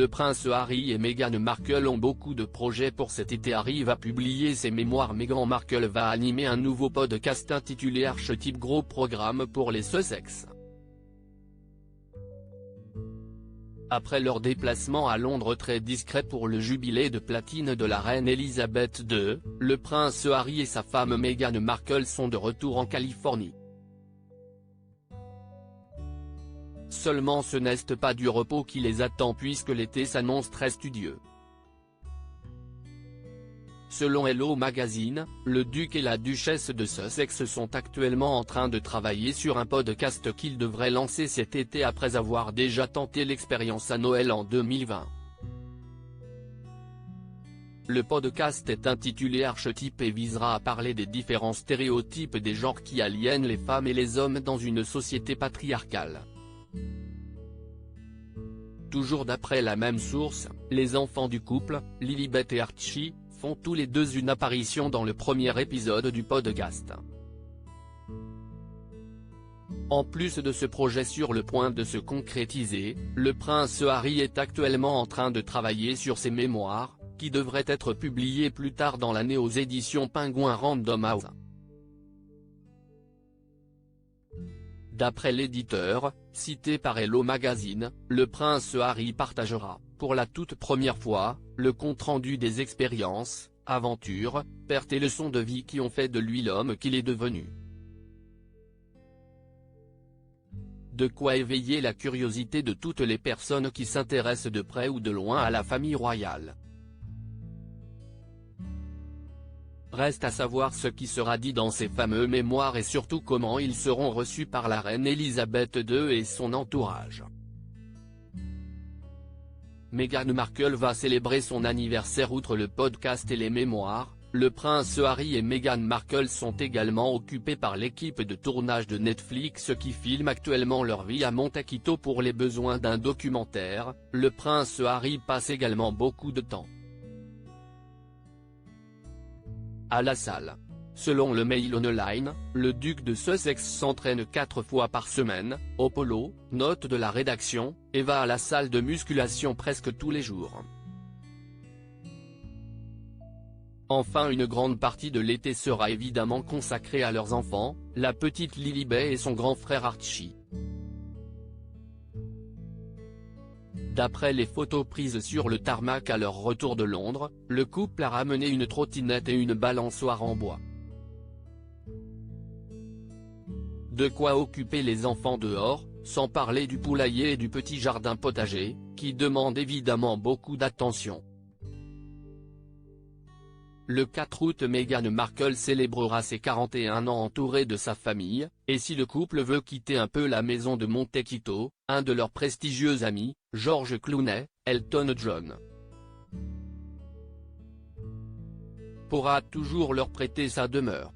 le prince Harry et Meghan Markle ont beaucoup de projets pour cet été. Harry va publier ses mémoires. Meghan Markle va animer un nouveau podcast intitulé Archetype, gros programme pour les Sussex. Après leur déplacement à Londres très discret pour le jubilé de platine de la reine Elisabeth II, le prince Harry et sa femme Meghan Markle sont de retour en Californie. Seulement ce n'est pas du repos qui les attend puisque l'été s'annonce très studieux. Selon Hello Magazine, le duc et la duchesse de Sussex sont actuellement en train de travailler sur un podcast qu'ils devraient lancer cet été après avoir déjà tenté l'expérience à Noël en 2020. Le podcast est intitulé Archetype et visera à parler des différents stéréotypes des genres qui aliènent les femmes et les hommes dans une société patriarcale. Toujours d'après la même source, les enfants du couple, Lilibet et Archie, font tous les deux une apparition dans le premier épisode du podcast. En plus de ce projet sur le point de se concrétiser, le prince Harry est actuellement en train de travailler sur ses mémoires, qui devraient être publiées plus tard dans l'année aux éditions Penguin Random House. D'après l'éditeur, cité par Hello Magazine, le prince Harry partagera, pour la toute première fois, le compte-rendu des expériences, aventures, pertes et leçons de vie qui ont fait de lui l'homme qu'il est devenu. De quoi éveiller la curiosité de toutes les personnes qui s'intéressent de près ou de loin à la famille royale. Reste à savoir ce qui sera dit dans ces fameux mémoires et surtout comment ils seront reçus par la reine Elisabeth II et son entourage. Meghan Markle va célébrer son anniversaire. Outre le podcast et les mémoires, le prince Harry et Meghan Markle sont également occupés par l'équipe de tournage de Netflix qui filme actuellement leur vie à Monte Carlo pour les besoins d'un documentaire. Le prince Harry passe également beaucoup de temps à la salle. Selon le Mail Online, le duc de Sussex s'entraîne 4 fois par semaine, au polo, note de la rédaction, et va à la salle de musculation presque tous les jours. Enfin, une grande partie de l'été sera évidemment consacrée à leurs enfants, la petite Lilibet et son grand frère Archie. D'après les photos prises sur le tarmac à leur retour de Londres, le couple a ramené une trottinette et une balançoire en bois. De quoi occuper les enfants dehors, sans parler du poulailler et du petit jardin potager, qui demandent évidemment beaucoup d'attention. Le 4 août, Meghan Markle célébrera ses 41 ans entourée de sa famille, et si le couple veut quitter un peu la maison de Monte Carlo, un de leurs prestigieux amis, George Clooney, Elton John, pourra toujours leur prêter sa demeure.